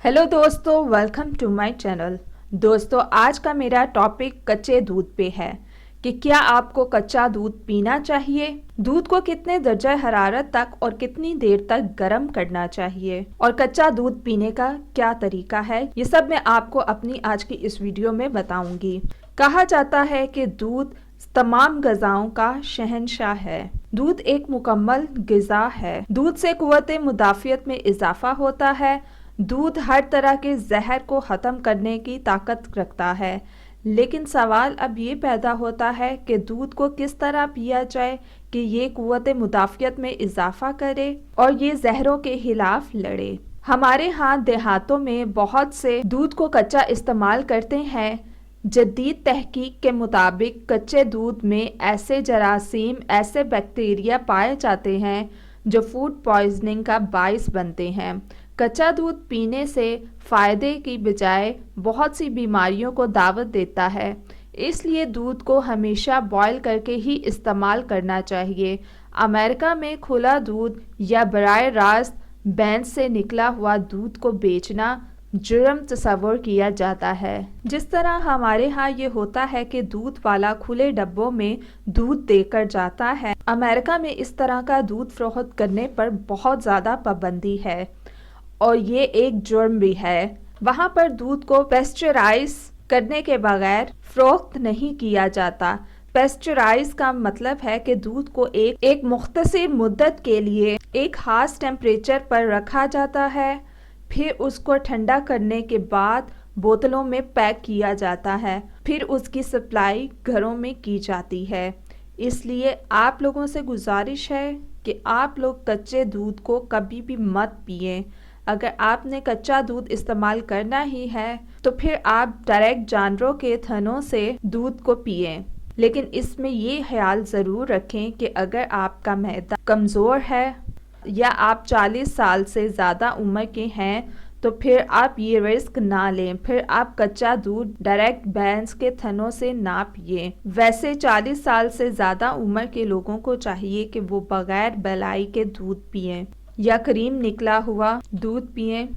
Hello दोस्तों, welcome to my channel. दोस्तों, आज का मेरा टॉपिक कच्चे दूध पे है कि क्या आपको कच्चा दूध पीना चाहिए, दूध को कितने दर्जा हरारत तक और कितनी देर तक गर्म करना चाहिए और कच्चा दूध पीने का क्या तरीका है, ये सब मैं आपको अपनी आज की इस वीडियो में बताऊंगी। कहा जाता है कि दूध तमाम ग़िज़ाओं का शहंशाह है। दूध एक मुकम्मल ग़िज़ा है। दूध से क़ुव्वत मुदाफ़ियत में इजाफा होता है। दूध हर तरह के जहर को ख़त्म करने की ताकत रखता है। लेकिन सवाल अब ये पैदा होता है कि दूध को किस तरह पिया जाए कि ये क़ुव्वत मुदाफ़ियत में इजाफा करे और ये जहरों के खिलाफ लड़े। हमारे यहाँ देहातों में बहुत से दूध को कच्चा इस्तेमाल करते हैं। जदीद तहकीक के मुताबिक कच्चे दूध में ऐसे जरासीम, ऐसे बैक्टीरिया पाए जाते हैं जो फूड पॉइजनिंग का बाइस बनते हैं। कच्चा दूध पीने से फ़ायदे की बजाय बहुत सी बीमारियों को दावत देता है, इसलिए दूध को हमेशा बॉयल करके ही इस्तेमाल करना चाहिए। अमेरिका में खुला दूध या बराह रास्त भैंस से निकला हुआ दूध को बेचना जुर्म तस्वुर किया जाता है। जिस तरह हमारे यहाँ ये होता है कि दूध वाला खुले डब्बों में दूध देकर जाता है, अमेरिका में इस तरह का दूध फरोख्त करने पर बहुत ज़्यादा पाबंदी है और ये एक जुर्म भी है। वहाँ पर दूध को पेस्चराइज करने के बगैर फरोख्त नहीं किया जाता। पेस्चराइज का मतलब है कि दूध को एक मुख्तसर मुद्दत के लिए एक खास टेम्परेचर पर रखा जाता है, फिर उसको ठंडा करने के बाद बोतलों में पैक किया जाता है, फिर उसकी सप्लाई घरों में की जाती है। इसलिए आप लोगों से गुजारिश है कि आप लोग कच्चे दूध को कभी भी मत पिएं। अगर आपने कच्चा दूध इस्तेमाल करना ही है तो फिर आप डायरेक्ट जानवरों के थनों से दूध को पिएं। लेकिन इसमें ये ख्याल ज़रूर रखें कि अगर आपका मैदा कमज़ोर है या आप 40 साल से ज़्यादा उम्र के हैं तो फिर आप ये रिस्क ना लें, फिर आप कच्चा दूध डायरेक्ट भैंस के थनों से ना पिए। वैसे 40 साल से ज़्यादा उम्र के लोगों को चाहिए कि वो बगैर बलाई के दूध पिएं या क्रीम निकला हुआ दूध पिएं।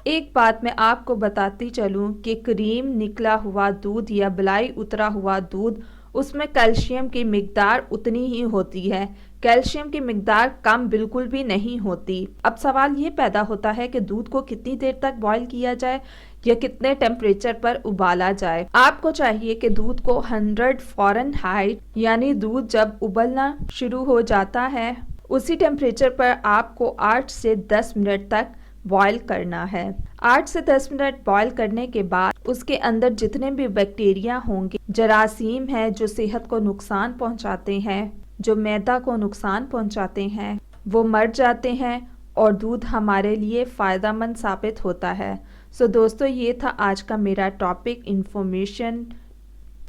एक बात मैं आपको बताती चलूं कि क्रीम निकला हुआ दूध या बलाई उतरा हुआ दूध, उसमें कैल्शियम की मिकदार उतनी ही होती है, कैल्शियम की मिकदार कम बिल्कुल भी नहीं होती। अब सवाल ये पैदा होता है कि दूध को कितनी देर तक बॉईल किया जाए या कितने टेम्परेचर पर उबाला जाए। आपको चाहिए कि दूध को 100 फ़ारेनहाइट यानी दूध जब उबलना शुरू हो जाता है उसी टेम्परेचर पर आपको 8 से 10 मिनट तक बॉईल करना है। 8 से 10 मिनट बॉईल करने के बाद उसके अंदर जितने भी बैक्टीरिया होंगे, जरासीम हैं जो सेहत को नुकसान पहुंचाते हैं, जो मैदा को नुकसान पहुंचाते हैं, वो मर जाते हैं और दूध हमारे लिए फ़ायदेमंद साबित होता है। सो दोस्तों, ये था आज का मेरा टॉपिक इन्फॉर्मेशन।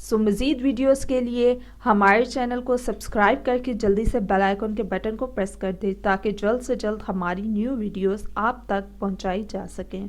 सो मज़ीद वीडियोस के लिए हमारे चैनल को सब्सक्राइब करके जल्दी से बेल आइकन के बटन को प्रेस कर दें ताकि जल्द से जल्द हमारी न्यू वीडियोस आप तक पहुंचाई जा सकें।